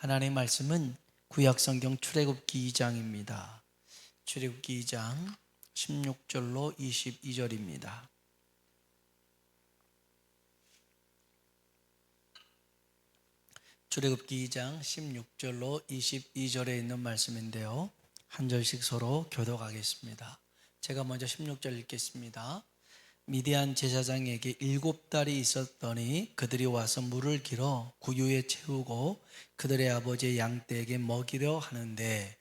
하나님의 말씀은 구약성경 출애굽기 2장입니다. 출애굽기 2장 16절로 22절입니다. 출애굽기 2장 16절로 22절에 있는 말씀인데요, 한 절씩 서로 교독하겠습니다. 제가 먼저 16절 읽겠습니다. 미디안 제사장에게 7달이 있었더니 그들이 와서 물을 길어 구유에 채우고 그들의 아버지의 양떼에게 먹이려 하는데,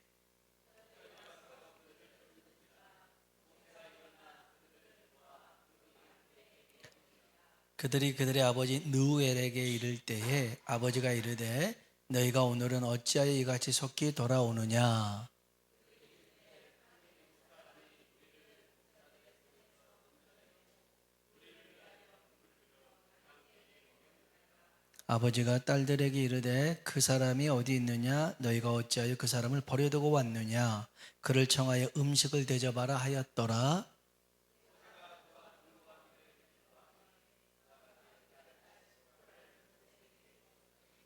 그들이 그들의 아버지 느우엘에게 이를 때에 아버지가 이르되 너희가 오늘은 어찌하여 이같이 속히 돌아오느냐. 아버지가 딸들에게 이르되 그 사람이 어디 있느냐. 너희가 어찌하여 그 사람을 버려두고 왔느냐. 그를 청하여 음식을 대접하라 하였더라.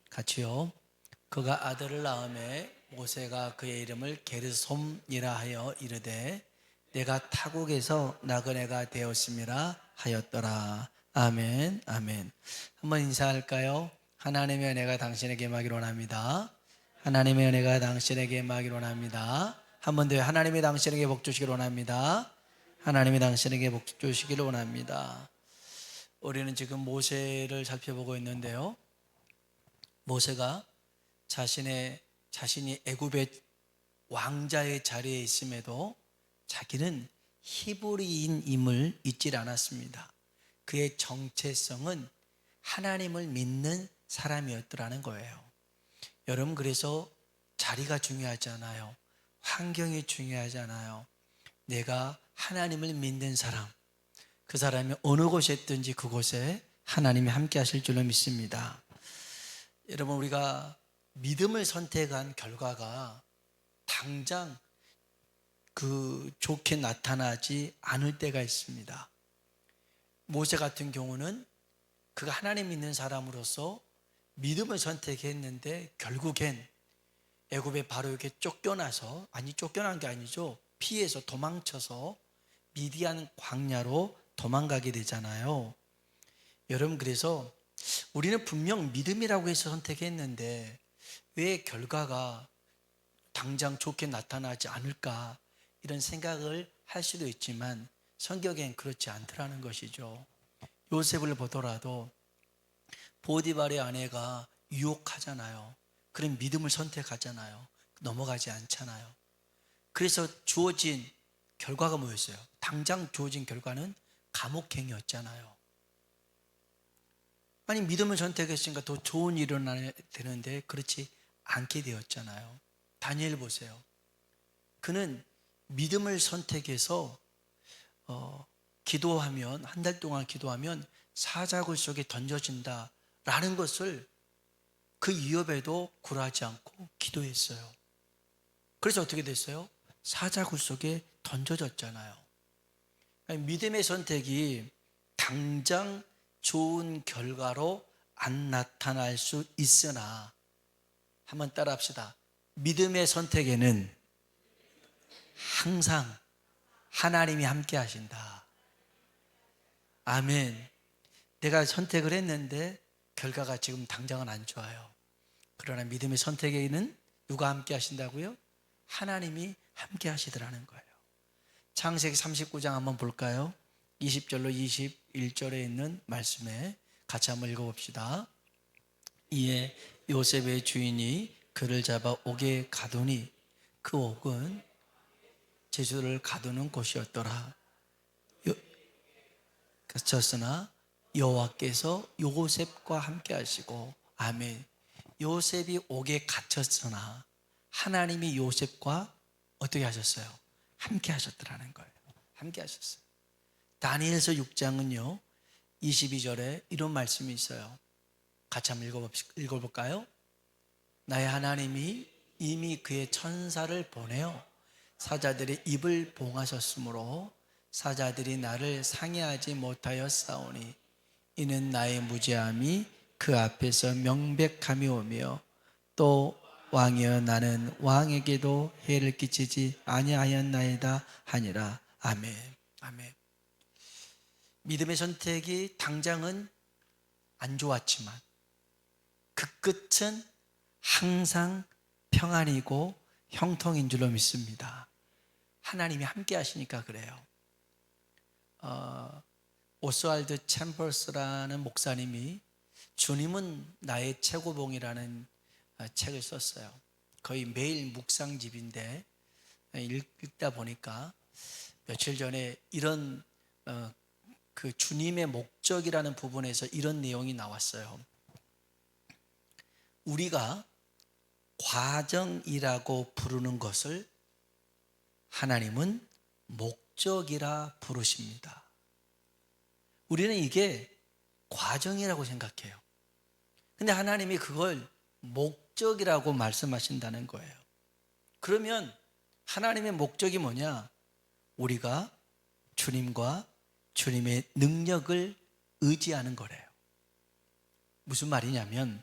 같이요. 그가 아들을 낳음에 모세가 그의 이름을 게르솜이라 하여 이르되 내가 타국에서 나그네가 되었음이라 하였더라. 아멘. 아멘. 한번 인사할까요? 하나님의 은혜가 당신에게 임하기를 원합니다. 하나님의 은혜가 당신에게 임하기를 원합니다. 한 번 더 하나님이 당신에게 복 주시기를 원합니다. 하나님이 당신에게 복 주시기를 원합니다. 우리는 지금 모세를 살펴보고 있는데요, 모세가 자신이 애굽의 왕자의 자리에 있음에도 자기는 히브리인임을 잊지 않았습니다. 그의 정체성은 하나님을 믿는 사람이었더라는 거예요. 여러분, 그래서 자리가 중요하지 않아요. 환경이 중요하지 않아요. 내가 하나님을 믿는 사람, 그 사람이 어느 곳에 있든지 그곳에 하나님이 함께 하실 줄로 믿습니다. 여러분, 우리가 믿음을 선택한 결과가 당장 좋게 나타나지 않을 때가 있습니다. 모세 같은 경우는 그가 하나님 믿는 사람으로서 믿음을 선택했는데 결국엔 애굽의 바로에게 쫓겨나서, 쫓겨난 게 아니죠, 피해서 도망쳐서 미디안 광야로 도망가게 되잖아요. 여러분, 그래서 우리는 분명 믿음이라고 해서 선택했는데 왜 결과가 당장 좋게 나타나지 않을까, 이런 생각을 할 수도 있지만 성경엔 그렇지 않더라는 것이죠. 요셉을 보더라도 보디발의 아내가 유혹하잖아요. 그런 믿음을 선택하잖아요. 넘어가지 않잖아요. 그래서 주어진 결과가 뭐였어요? 당장 주어진 결과는 감옥행이었잖아요. 아니, 믿음을 선택했으니까 더 좋은 일이 일어나야 되는데 그렇지 않게 되었잖아요. 다니엘 보세요. 그는 믿음을 선택해서 기도하면, 한 달 동안 기도하면 사자굴 속에 던져진다라는 것을 그 위협에도 굴하지 않고 기도했어요. 그래서 어떻게 됐어요? 사자굴 속에 던져졌잖아요. 믿음의 선택이 당장 좋은 결과로 안 나타날 수 있으나, 한번 따라 합시다. 믿음의 선택에는 항상 하나님이 함께 하신다. 아멘. 내가 선택을 했는데 결과가 지금 당장은 안 좋아요. 그러나 믿음의 선택에는 누가 함께 하신다고요? 하나님이 함께 하시더라는 거예요. 창세기 39장 한번 볼까요? 20절로 21절에 있는 말씀에 같이 한번 읽어봅시다. 이에 요셉의 주인이 그를 잡아 옥에 가두니 그 옥은 제수를 가두는 곳이었더라. 갇혔으나 여호와께서 요셉과 함께 하시고, 아멘. 요셉이 옥에 갇혔으나 하나님이 요셉과 어떻게 하셨어요? 함께 하셨더라는 거예요. 함께 하셨어요. 다니엘서 6장은요 22절에 이런 말씀이 있어요. 같이 한번 읽어볼까요? 나의 하나님이 이미 그의 천사를 보내어 사자들의 입을 봉하셨으므로 사자들이 나를 상해하지 못하여 싸우니 이는 나의 무죄함이 그 앞에서 명백함이 오며 또 왕이여 나는 왕에게도 해를 끼치지 아니하였나이다 하니라. 아멘. 아멘. 믿음의 선택이 당장은 안 좋았지만 그 끝은 항상 평안이고 형통인 줄로 믿습니다. 하나님이 함께 하시니까 그래요. 오스왈드 챔버스라는 목사님이 주님은 나의 최고봉이라는 책을 썼어요. 거의 매일 묵상집인데 읽다 보니까 며칠 전에 이런 그 주님의 목적이라는 부분에서 이런 내용이 나왔어요. 우리가 과정이라고 부르는 것을 하나님은 목적이라 부르십니다. 우리는 이게 과정이라고 생각해요. 근데 하나님이 그걸 목적이라고 말씀하신다는 거예요. 그러면 하나님의 목적이 뭐냐? 우리가 주님과 주님의 능력을 의지하는 거래요. 무슨 말이냐면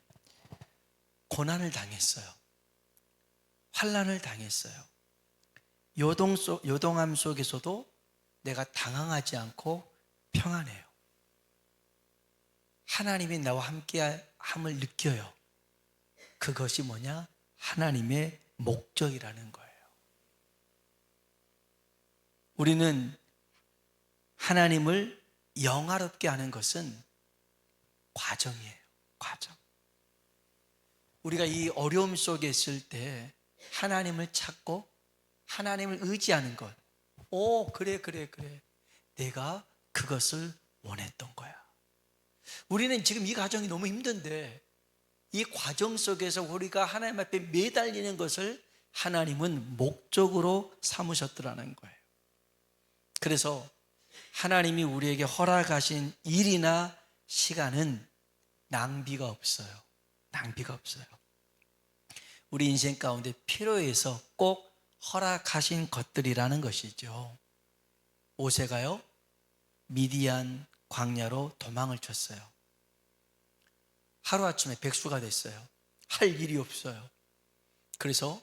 고난을 당했어요. 환난을 당했어요. 요동함 속에서도 내가 당황하지 않고 평안해요. 하나님이 나와 함께함을 느껴요. 그것이 뭐냐? 하나님의 목적이라는 거예요. 우리는 하나님을 영화롭게 하는 것은 과정이에요. 과정. 우리가 이 어려움 속에 있을 때 하나님을 찾고 하나님을 의지하는 것. 그래. 내가 그것을 원했던 거야. 우리는 지금 이 과정이 너무 힘든데 이 과정 속에서 우리가 하나님 앞에 매달리는 것을 하나님은 목적으로 삼으셨더라는 거예요. 그래서 하나님이 우리에게 허락하신 일이나 시간은 낭비가 없어요. 낭비가 없어요. 우리 인생 가운데 필요해서 꼭 허락하신 것들이라는 것이죠. 모세가요, 미디안 광야로 도망을 쳤어요. 하루아침에 백수가 됐어요. 할 일이 없어요. 그래서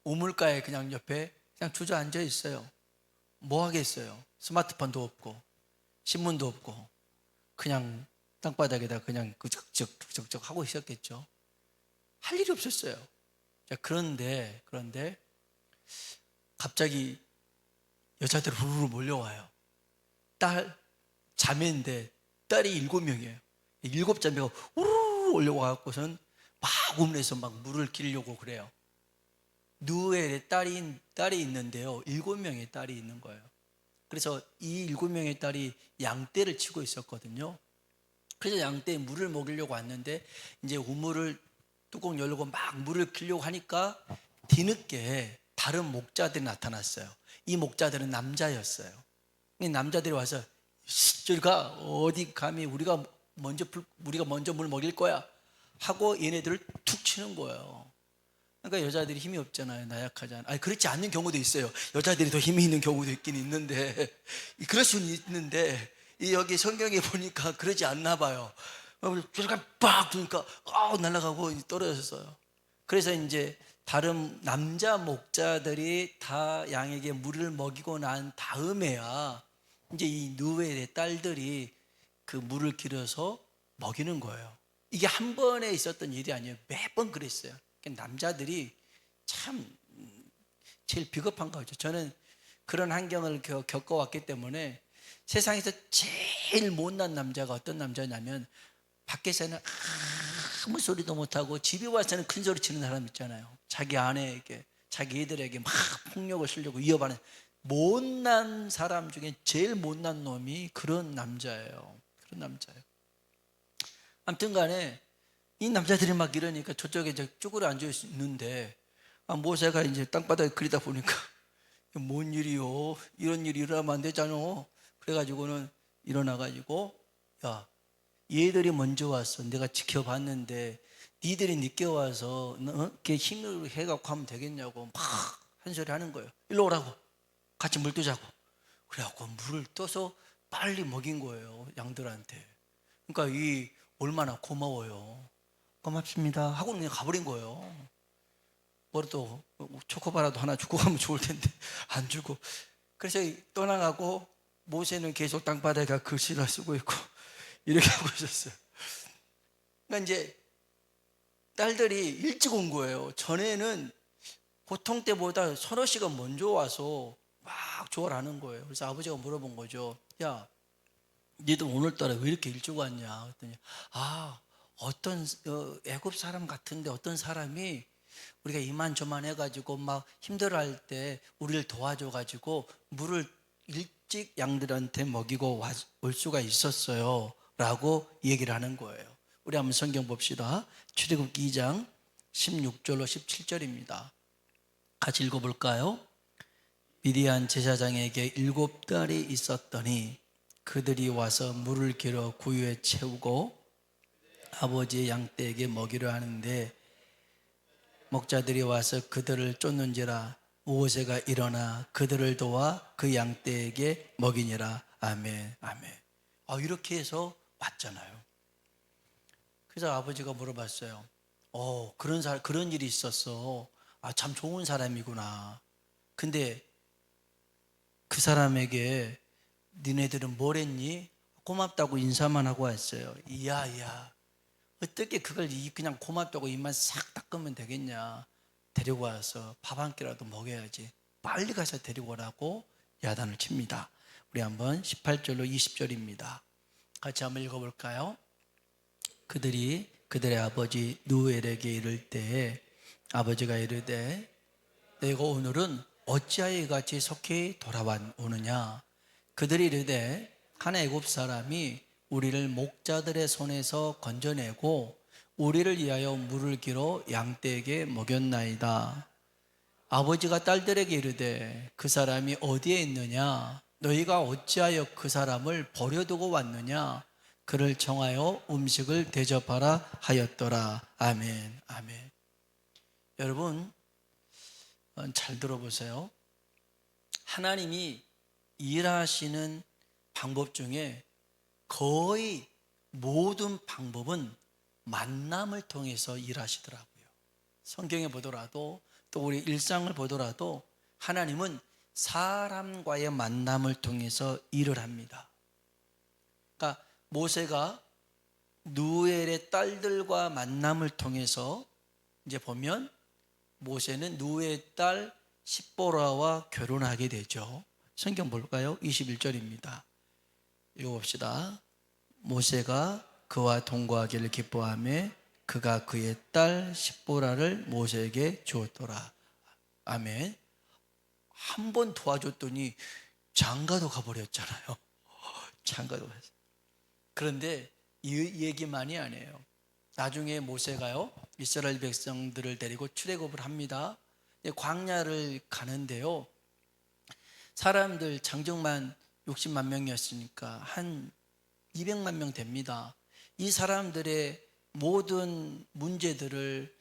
우물가에 그냥 옆에 그냥 주저앉아 있어요. 뭐 하겠어요? 스마트폰도 없고 신문도 없고 그냥 땅바닥에다 그냥 적적 하고 있었겠죠. 할 일이 없었어요. 자, 그런데 갑자기 여자들이 후루룩 몰려와요. 자매인데 딸이 7명이에요 7자매가 우르르 올려와갖고선 막 우물에서 막 물을 기르려고 그래요. 누엘의 딸이 있는데요, 7명의 딸이 있는 거예요. 그래서 이 7명의 딸이 양떼를 치고 있었거든요. 그래서 양떼에 물을 먹이려고 왔는데 이제 우물을 뚜껑 열고 막 물을 기르려고 하니까 뒤늦게 다른 목자들이 나타났어요. 이 목자들은 남자였어요. 이 남자들이 와서 저리가 어디 감히 우리가 먼저 물 먹일 거야 하고 얘네들을 툭 치는 거예요. 그러니까 여자들이 힘이 없잖아요. 나약하잖아요. 아니, 그렇지 않는 경우도 있어요. 여자들이 더 힘이 있는 경우도 있긴 있는데, 그럴 수는 있는데 여기 성경에 보니까 그러지 않나 봐요. 저리가 빡 두니까 날아가고 떨어졌어요. 그래서 이제 다른 남자 목자들이 다 양에게 물을 먹이고 난 다음에야 이제 이 누엘의 딸들이 그 물을 길어서 먹이는 거예요. 이게 한 번에 있었던 일이 아니에요. 매번 그랬어요. 남자들이 참 제일 비겁한 거죠. 저는 그런 환경을 겪어왔기 때문에 세상에서 제일 못난 남자가 어떤 남자냐면 밖에서는 아무 소리도 못하고 집에 와서는 큰 소리 치는 사람 있잖아요. 자기 아내에게, 자기 애들에게 막 폭력을 쓰려고 이어가는 못난 사람 중에 제일 못난 놈이 그런 남자예요. 그런 남자예요. 아무튼 간에 이 남자들이 막 이러니까 저쪽에 이제 쭈그려 앉아 있는데 모세가 이제 땅바닥에 그리다 보니까 뭔 일이요? 이런 일이 일어나면 안 되잖아. 그래가지고는 일어나가지고 야, 얘들이 먼저 왔어. 내가 지켜봤는데 니들이 늦게 와서 이렇게 힘으로 해갖고 하면 되겠냐고 막 한 소리 하는 거예요. 일로 오라고. 같이 물 뜨자고. 그래갖고 물을 떠서 빨리 먹인 거예요. 양들한테. 그러니까 이 얼마나 고마워요. 고맙습니다 하고 그냥 가버린 거예요. 뭐라도 초코바라도 하나 주고 가면 좋을 텐데 안 주고, 그래서 떠나가고 모세는 계속 땅바닥에 글씨를 쓰고 있고 이렇게 하고 있었어요. 그러니까 이제 딸들이 일찍 온 거예요. 전에는 보통 때보다 서너 시간 먼저 와서 막 조언을 하는 거예요. 그래서 아버지가 물어본 거죠. 야, 니들 오늘따라 왜 이렇게 일찍 왔냐? 그랬더니 어떤 애굽 사람 같은데 어떤 사람이 우리가 이만저만 해가지고 막 힘들어할 때 우리를 도와줘가지고 물을 일찍 양들한테 먹이고 올 수가 있었어요 라고 얘기를 하는 거예요. 우리 한번 성경 봅시다. 출애굽기 2장 16절로 17절입니다 같이 읽어볼까요? 미디안 제사장에게 7달이 있었더니 그들이 와서 물을 길어 구유에 채우고 아버지의 양떼에게 먹이려 하는데 목자들이 와서 그들을 쫓는지라 모세가 일어나 그들을 도와 그 양떼에게 먹이니라. 아멘, 아멘. 이렇게 해서 왔잖아요. 그래서 아버지가 물어봤어요. 그런 일이 있었어. 참 좋은 사람이구나. 근데 그 사람에게 니네들은 뭘 했니? 고맙다고 인사만 하고 왔어요. 이야, 어떻게 그걸 그냥 고맙다고 입만 싹 닦으면 되겠냐. 데리고 와서 밥 한 끼라도 먹여야지. 빨리 가서 데리고 오라고 야단을 칩니다. 우리 한번 18절로 20절입니다 같이 한번 읽어볼까요? 그들이 그들의 아버지 누엘에게 이를 때에 아버지가 이르되 내가 오늘은 어찌하여 이같이 속히 돌아오느냐. 그들이 이르되 한 애굽 사람이 우리를 목자들의 손에서 건져내고 우리를 위하여 물을 길어 양떼에게 먹였나이다. 아버지가 딸들에게 이르되 그 사람이 어디에 있느냐? 너희가 어찌하여 그 사람을 버려두고 왔느냐? 그를 청하여 음식을 대접하라 하였더라. 아멘, 아멘. 여러분 잘 들어보세요. 하나님이 일하시는 방법 중에 거의 모든 방법은 만남을 통해서 일하시더라고요. 성경에 보더라도 또 우리 일상을 보더라도 하나님은 사람과의 만남을 통해서 일을 합니다. 그러니까 모세가 누엘의 딸들과 만남을 통해서 이제 보면 모세는 누엘의 딸 십보라와 결혼하게 되죠. 성경 볼까요? 21절입니다. 읽어봅시다. 모세가 그와 동거하기를 기뻐하며 그가 그의 딸 십보라를 모세에게 주었더라. 아멘. 한 번 도와줬더니 장가도 가버렸잖아요. 장가도 갔어요. 그런데 이 얘기만이 아니에요. 나중에 모세가요 이스라엘 백성들을 데리고 출애굽을 합니다. 광야를 가는데요, 사람들 장정만 60만 명이었으니까 한 200만 명 됩니다. 이 사람들의 모든 문제들을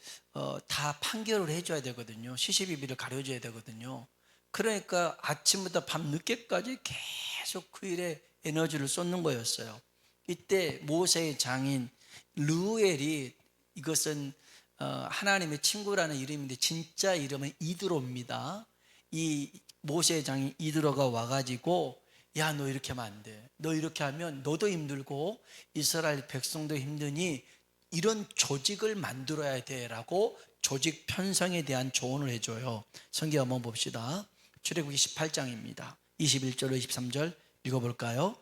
다 판결을 해줘야 되거든요. 시시비비를 가려줘야 되거든요. 그러니까 아침부터 밤 늦게까지 계속 그 일에 에너지를 쏟는 거였어요. 이때 모세의 장인 르우엘이, 이것은 하나님의 친구라는 이름인데 진짜 이름은 이드로입니다. 이 모세의 장인 이드로가 와가지고 야, 너 이렇게 하면 안 돼. 너 이렇게 하면 너도 힘들고 이스라엘 백성도 힘드니 이런 조직을 만들어야 돼라고 조직 편성에 대한 조언을 해줘요. 성경 한번 봅시다. 출애굽기 18장입니다 21절로 23절 읽어볼까요?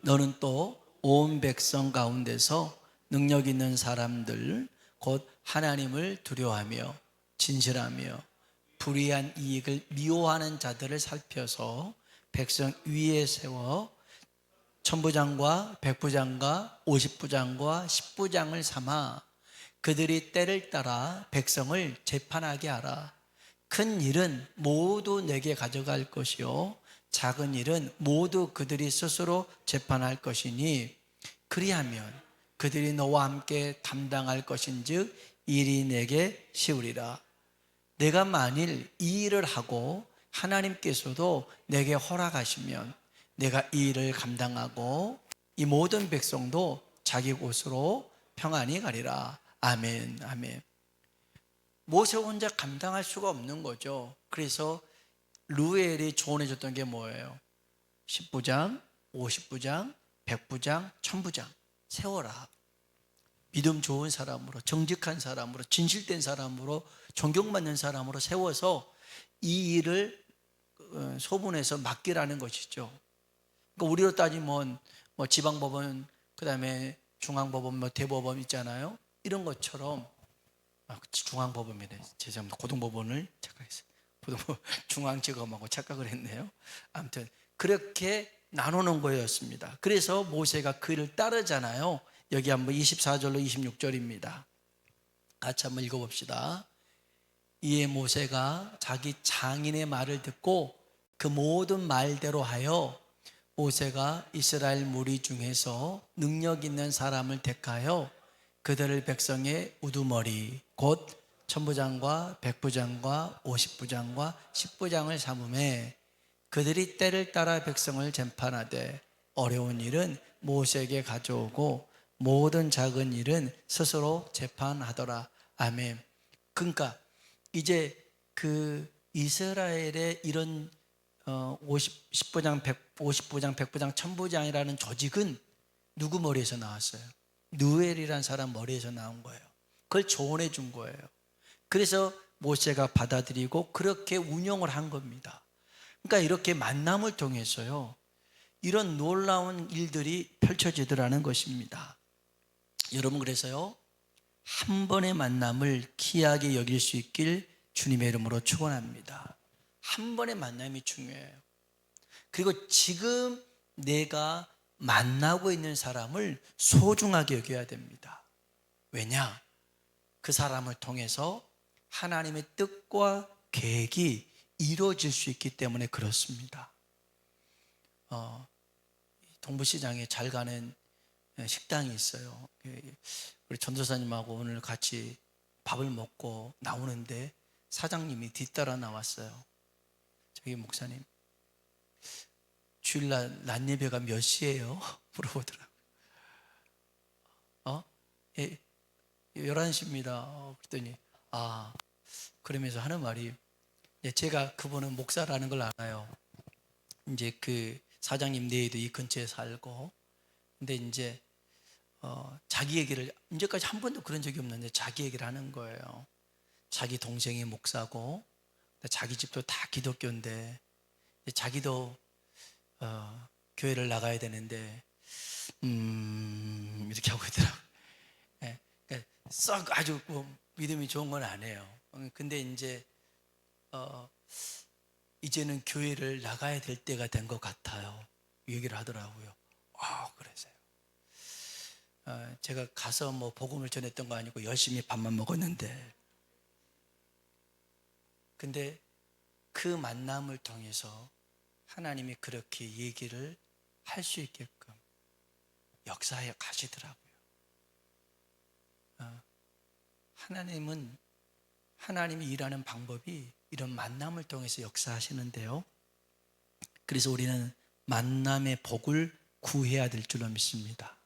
너는 또 온 백성 가운데서 능력 있는 사람들 곧 하나님을 두려워하며 진실하며 불의한 이익을 미워하는 자들을 살펴서 백성 위에 세워 천부장과 백부장과 50부장과 10부장을 삼아 그들이 때를 따라 백성을 재판하게 하라. 큰 일은 모두 내게 가져갈 것이요 작은 일은 모두 그들이 스스로 재판할 것이니 그리하면 그들이 너와 함께 담당할 것인즉 일이 내게 쉬우리라. 내가 만일 이 일을 하고 하나님께서도 내게 허락하시면 내가 이 일을 감당하고 이 모든 백성도 자기 곳으로 평안히 가리라. 아멘, 아멘. 모세 혼자 감당할 수가 없는 거죠. 그래서 루엘이 조언해 줬던 게 뭐예요? 10부장, 50부장, 100부장, 1000부장 세워라. 믿음 좋은 사람으로, 정직한 사람으로, 진실된 사람으로, 존경받는 사람으로 세워서 이 일을 소분해서 맡기라는 것이죠. 그러니까 우리로 따지면 뭐 지방법원, 그다음에 중앙법원, 뭐 대법원 있잖아요. 이런 것처럼 중앙법원이래. 죄송합니다. 고등법원을 착각했어요. 중앙지검하고 착각을 했네요. 아무튼 그렇게 나누는 거였습니다. 그래서 모세가 그 일을 따르잖아요. 여기 한번 24절로 26절입니다. 같이 한번 읽어봅시다. 이에 모세가 자기 장인의 말을 듣고 그 모든 말대로 하여 모세가 이스라엘 무리 중에서 능력 있는 사람을 택하여 그들을 백성의 우두머리 곧 천부장과 백부장과 50부장과 10부장을 삼음해 그들이 때를 따라 백성을 재판하되 어려운 일은 모세에게 가져오고 모든 작은 일은 스스로 재판하더라. 아멘. 그러니까 이제 그 이스라엘의 이런 10부장, 50부장, 100부장, 1000부장이라는 조직은 누구 머리에서 나왔어요? 누엘이라는 사람 머리에서 나온 거예요. 그걸 조언해 준 거예요. 그래서 모세가 받아들이고 그렇게 운영을 한 겁니다. 그러니까 이렇게 만남을 통해서요, 이런 놀라운 일들이 펼쳐지더라는 것입니다. 여러분, 그래서요, 한 번의 만남을 귀하게 여길 수 있길 주님의 이름으로 축원합니다. 한 번의 만남이 중요해요. 그리고 지금 내가 만나고 있는 사람을 소중하게 여겨야 됩니다. 왜냐? 그 사람을 통해서 하나님의 뜻과 계획이 이루어질 수 있기 때문에 그렇습니다. 동부시장에 잘 가는 식당이 있어요. 우리 전도사님하고 오늘 같이 밥을 먹고 나오는데 사장님이 뒤따라 나왔어요. 저기 목사님, 주일날 낮 예배가 몇 시예요? 물어보더라고요. 11시입니다. 그랬더니 그러면서 하는 말이, 제가 그분은 목사라는 걸 알아요. 이제 그 사장님 내에도 이 근처에 살고, 근데 이제 자기 얘기를 이제까지 한 번도 그런 적이 없는데 자기 얘기를 하는 거예요. 자기 동생이 목사고 자기 집도 다 기독교인데 자기도 교회를 나가야 되는데 이렇게 하고 있더라고요. 그러니까 썩 아주 믿음이 좋은 건 아니에요. 근데 이제 이제는 교회를 나가야 될 때가 된 것 같아요. 이 얘기를 하더라고요. 그래서요. 제가 가서 뭐 복음을 전했던 거 아니고 열심히 밥만 먹었는데, 근데 그 만남을 통해서 하나님이 그렇게 얘기를 할 수 있게끔 역사에 가시더라고요. 하나님이 일하는 방법이 이런 만남을 통해서 역사하시는데요. 그래서 우리는 만남의 복을 구해야 될 줄로 믿습니다.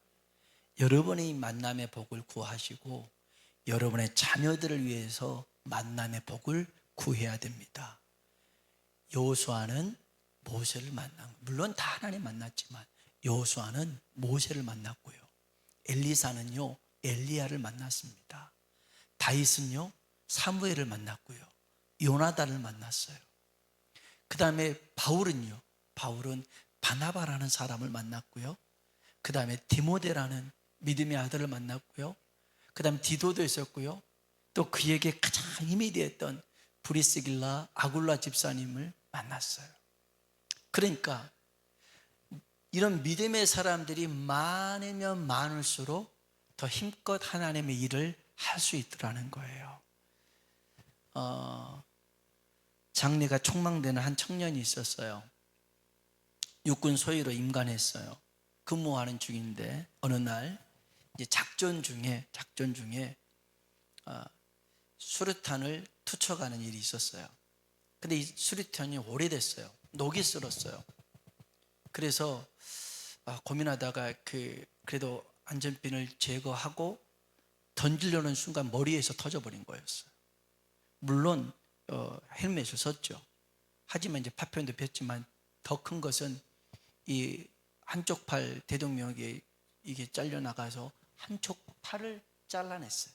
여러분이 만남의 복을 구하시고 여러분의 자녀들을 위해서 만남의 복을 구해야 됩니다. 여호수아는 모세를 만난, 물론 다 하나님 만났지만 여호수아는 모세를 만났고요. 엘리사는요, 엘리야를 만났습니다. 다윗은요, 사무엘을 만났고요. 요나단을 만났어요. 그 다음에 바울은 바나바라는 사람을 만났고요. 그 다음에 디모데라는 믿음의 아들을 만났고요. 그 다음에 디도도 있었고요. 또 그에게 가장 힘이 되었던 브리스길라 아굴라 집사님을 만났어요. 그러니까 이런 믿음의 사람들이 많으면 많을수록 더 힘껏 하나님의 일을 할 수 있더라는 거예요. 장래가 촉망되는 한 청년이 있었어요. 육군 소위로 임관했어요. 근무하는 중인데 어느 날 이제 작전 중에 수류탄을 투척하는 일이 있었어요. 근데 이 수류탄이 오래됐어요. 녹이 슬었어요. 그래서 고민하다가 그래도 안전핀을 제거하고 던지려는 순간 머리에서 터져버린 거였어요. 물론 헬멧을 썼죠. 하지만 이제 파편도 폈지만 더 큰 것은 이 한쪽 팔 대동맥이 이게 잘려 나가서 한쪽 팔을 잘라냈어요.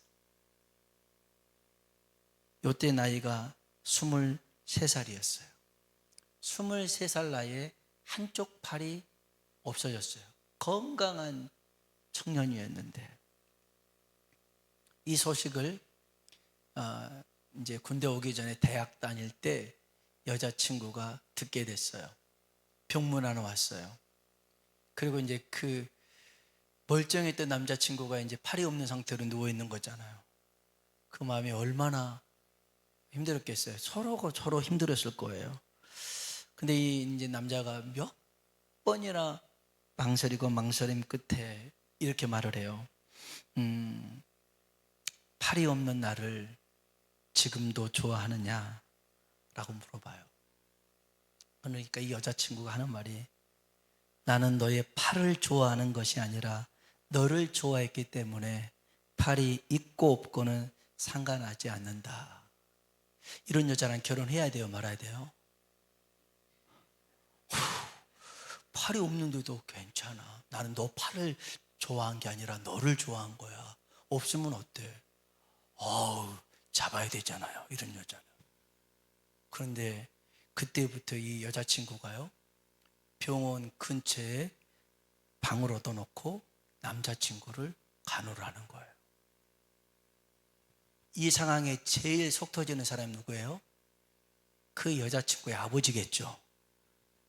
요때 나이가 23살이었어요. 23살 나이에 한쪽 팔이 없어졌어요. 건강한 청년이었는데 이 소식을 이제 군대 오기 전에 대학 다닐 때 여자친구가 듣게 됐어요. 병문안 왔어요. 그리고 이제 그 멀쩡했던 남자친구가 이제 팔이 없는 상태로 누워 있는 거잖아요. 그 마음이 얼마나 힘들었겠어요. 서로가 서로 힘들었을 거예요. 근데 이 이제 남자가 몇 번이나 망설이고 망설임 끝에 이렇게 말을 해요. 팔이 없는 나를 지금도 좋아하느냐? 라고 물어봐요. 그러니까 이 여자친구가 하는 말이 나는 너의 팔을 좋아하는 것이 아니라 너를 좋아했기 때문에 팔이 있고 없고는 상관하지 않는다. 이런 여자랑 결혼해야 돼요? 말아야 돼요? 팔이 없는데도 괜찮아. 나는 너 팔을 좋아한 게 아니라 너를 좋아한 거야. 없으면 어때? 잡아야 되잖아요. 이런 여자는. 그런데 그때부터 이 여자친구가요, 병원 근처에 방을 얻어놓고 남자친구를 간호를 하는 거예요. 이 상황에 제일 속 터지는 사람이 누구예요? 그 여자친구의 아버지겠죠.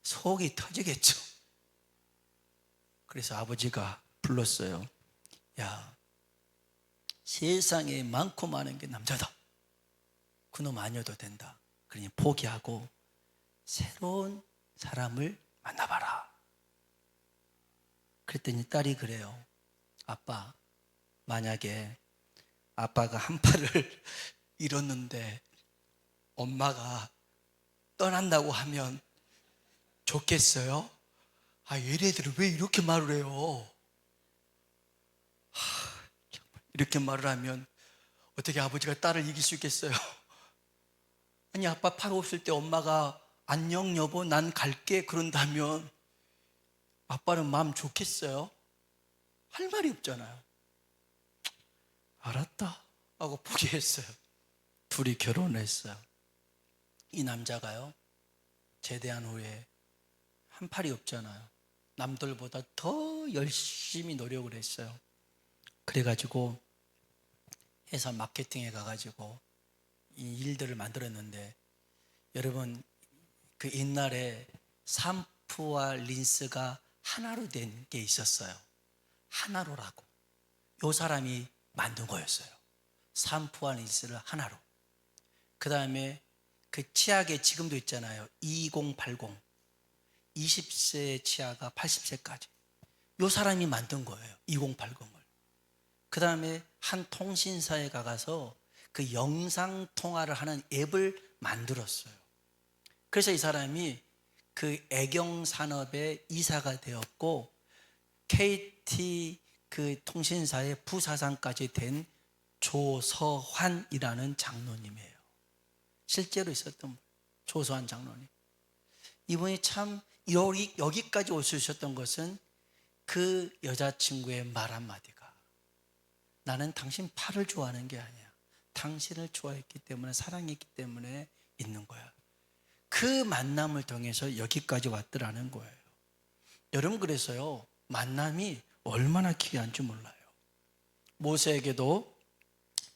속이 터지겠죠. 그래서 아버지가 불렀어요. 야, 세상에 많고 많은 게 남자다. 그놈 아니어도 된다. 그러니 포기하고 새로운 사람을 만나봐라. 그랬더니 딸이 그래요. 아빠, 만약에 아빠가 한 팔을 잃었는데 엄마가 떠난다고 하면 좋겠어요? 얘네들은 왜 이렇게 말을 해요? 이렇게 말을 하면 어떻게 아버지가 딸을 이길 수 있겠어요? 아니, 아빠 팔 없을 때 엄마가 안녕 여보 난 갈게 그런다면 아빠는 마음 좋겠어요? 할 말이 없잖아요. 알았다 하고 포기했어요. 둘이 결혼했어요. 이 남자가요, 제대한 후에 한 팔이 없잖아요. 남들보다 더 열심히 노력을 했어요. 그래가지고 회사 마케팅에 가가지고 이 일들을 만들었는데, 여러분 그 옛날에 샴푸와 린스가 하나로 된 게 있었어요. 하나로라고. 요 사람이 만든 거였어요. 샴푸와 린스를 하나로. 그 다음에 그 치약에 지금도 있잖아요. 2080. 20세 치아가 80세까지. 요 사람이 만든 거예요. 2080을. 그 다음에 한 통신사에 가서 그 영상 통화를 하는 앱을 만들었어요. 그래서 이 사람이 그 애경 산업의 이사가 되었고 KT 그 통신사의 부사장까지 된 조서환이라는 장로님이에요. 실제로 있었던 조서환 장로님. 이분이 참 여기까지 올 수 있었던 것은 그 여자친구의 말 한마디가 나는 당신 팔을 좋아하는 게 아니야. 당신을 좋아했기 때문에 사랑했기 때문에 있는 거야. 그 만남을 통해서 여기까지 왔더라는 거예요. 여러분, 그래서요, 만남이 얼마나 귀한지 몰라요. 모세에게도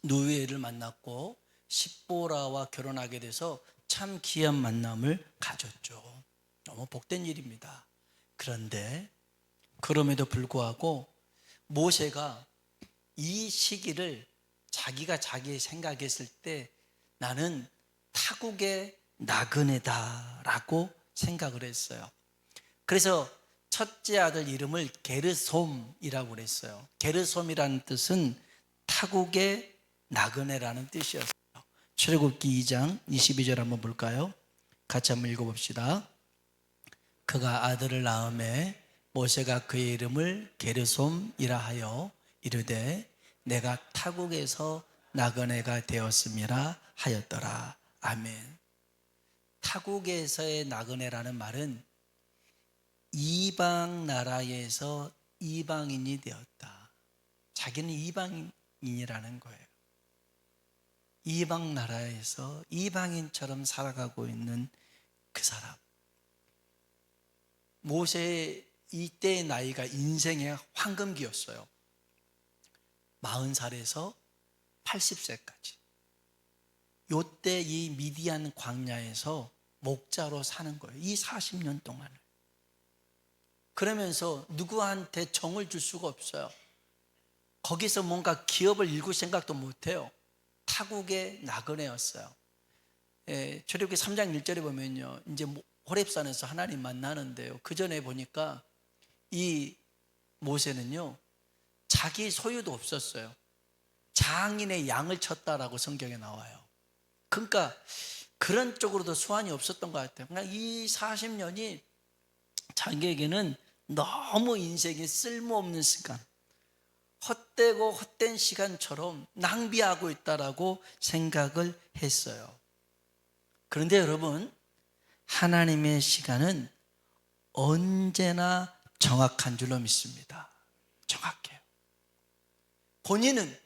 누에를 만났고 십보라와 결혼하게 돼서 참 귀한 만남을 가졌죠. 너무 복된 일입니다. 그런데 그럼에도 불구하고 모세가 이 시기를 자기가 자기 생각했을 때 나는 타국의 나그네다라고 생각을 했어요. 그래서 첫째 아들 이름을 게르솜이라고 그랬어요. 게르솜이라는 뜻은 타국의 나그네라는 뜻이었어요. 출애굽기 2장 22절 한번 볼까요? 같이 한번 읽어봅시다. 그가 아들을 낳음에 모세가 그의 이름을 게르솜이라 하여 이르되 내가 타국에서 나그네가 되었음이라 하였더라. 아멘. 타국에서의 나그네라는 말은 이방 나라에서 이방인이 되었다. 자기는 이방인이라는 거예요. 이방 나라에서 이방인처럼 살아가고 있는 그 사람. 모세의 이때의 나이가 인생의 황금기였어요. 40살에서 80세까지. 요때 이 미디안 광야에서 목자로 사는 거예요. 이 40년 동안을. 그러면서 누구한테 정을 줄 수가 없어요. 거기서 뭔가 기업을 일굴 생각도 못해요. 타국의 나그네였어요. 출애굽기 3장 1절에 보면요, 이제 호렙산에서 하나님 만나는데요, 그 전에 보니까 이 모세는요 자기 소유도 없었어요. 장인의 양을 쳤다라고 성경에 나와요. 그러니까 그런 쪽으로도 수완이 없었던 것 같아요. 그러니까 이 40년이 자기에게는 너무 인생에 쓸모없는 시간, 헛되고 헛된 시간처럼 낭비하고 있다라고 생각을 했어요. 그런데 여러분, 하나님의 시간은 언제나 정확한 줄로 믿습니다. 정확해요. 본인은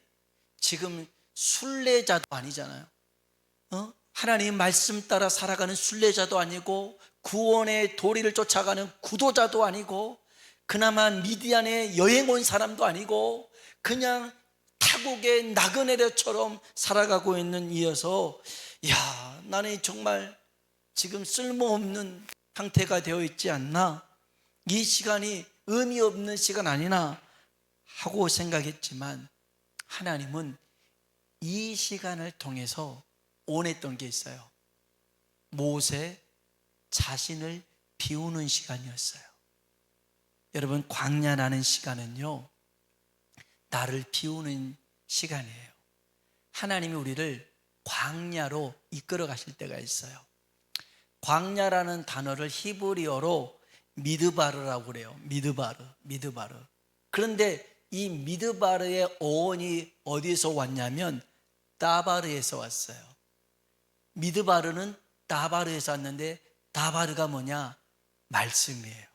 지금 순례자도 아니잖아요. 하나님 말씀 따라 살아가는 순례자도 아니고 구원의 도리를 쫓아가는 구도자도 아니고 그나마 미디안에 여행 온 사람도 아니고 그냥 타국의 나그네처럼 살아가고 있는 이어서, 야, 나는 정말 지금 쓸모없는 상태가 되어 있지 않나, 이 시간이 의미 없는 시간 아니나 하고 생각했지만 하나님은 이 시간을 통해서 원했던 게 있어요. 모세 자신을 비우는 시간이었어요. 여러분, 광야라는 시간은요 나를 비우는 시간이에요. 하나님이 우리를 광야로 이끌어 가실 때가 있어요. 광야라는 단어를 히브리어로 미드바르라고 그래요. 미드바르. 그런데 이 미드바르의 어원이 어디에서 왔냐면 다바르에서 왔어요. 미드바르는 다바르에서 왔는데 다바르가 뭐냐? 말씀이에요.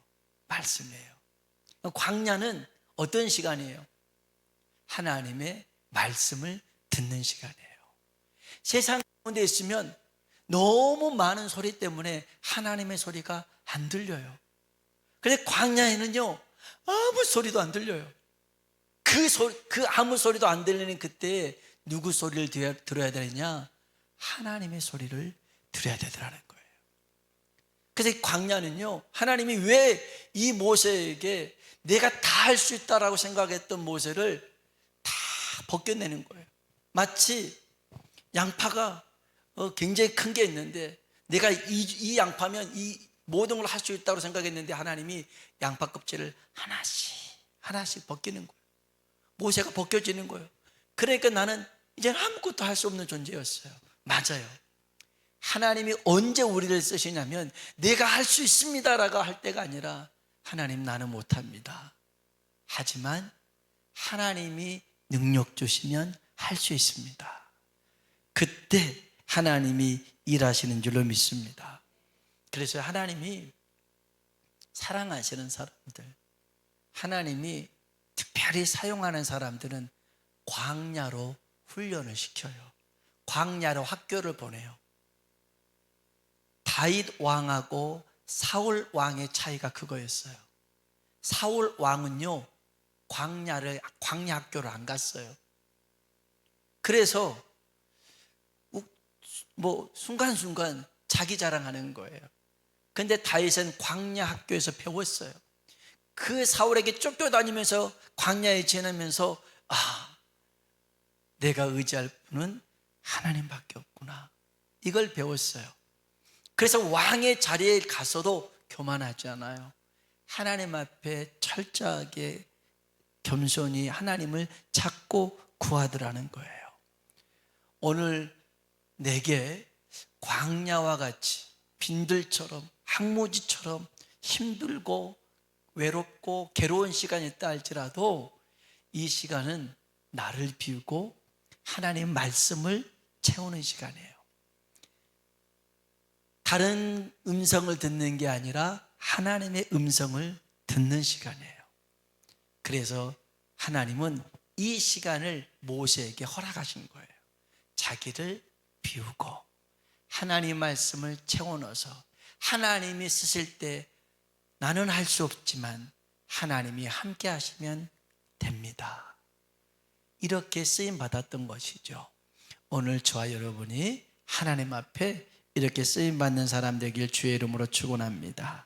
광야는 어떤 시간이에요? 하나님의 말씀을 듣는 시간이에요. 세상 가운데 있으면 너무 많은 소리 때문에 하나님의 소리가 안 들려요. 그런데 광야에는요 아무 소리도 안 들려요. 그 아무 소리도 안 들리는 그때 누구 소리를 들어야 되느냐? 하나님의 소리를 들어야 되더라는 거예요. 그래서 이 광야는요, 하나님이 왜 이 모세에게 내가 다 할 수 있다라고 생각했던 모세를 다 벗겨내는 거예요. 마치 양파가 굉장히 큰 게 있는데 내가 이 양파면 이 모든 걸 할 수 있다고 생각했는데 하나님이 양파 껍질을 하나씩 벗기는 거예요. 모세가 벗겨지는 거예요. 그러니까 나는 이제 아무것도 할 수 없는 존재였어요. 맞아요. 하나님이 언제 우리를 쓰시냐면 내가 할 수 있습니다라고 할 때가 아니라 하나님 나는 못합니다. 하지만 하나님이 능력 주시면 할 수 있습니다. 그때 하나님이 일하시는 줄로 믿습니다. 그래서 하나님이 사랑하시는 사람들, 하나님이 특별히 사용하는 사람들은 광야로 훈련을 시켜요. 광야로 학교를 보내요. 다윗 왕하고 사울 왕의 차이가 그거였어요. 사울 왕은요 광야 학교를 안 갔어요. 그래서 순간순간 자기 자랑하는 거예요. 근데 다윗은 광야 학교에서 배웠어요. 그 사울에게 쫓겨다니면서 광야에 지내면서 내가 의지할 분은 하나님밖에 없구나, 이걸 배웠어요. 그래서 왕의 자리에 가서도 교만하지 않아요. 하나님 앞에 철저하게 겸손히 하나님을 찾고 구하더라는 거예요. 오늘 내게 광야와 같이 빈들처럼 항무지처럼 힘들고 외롭고 괴로운 시간이 있다 할지라도 이 시간은 나를 비우고 하나님 말씀을 채우는 시간이에요. 다른 음성을 듣는 게 아니라 하나님의 음성을 듣는 시간이에요. 그래서 하나님은 이 시간을 모세에게 허락하신 거예요. 자기를 비우고 하나님 말씀을 채워 넣어서 하나님이 쓰실 때 나는 할 수 없지만 하나님이 함께 하시면 됩니다. 이렇게 쓰임 받았던 것이죠. 오늘 저와 여러분이 하나님 앞에 이렇게 쓰임 받는 사람 되길 주의 이름으로 축원합니다.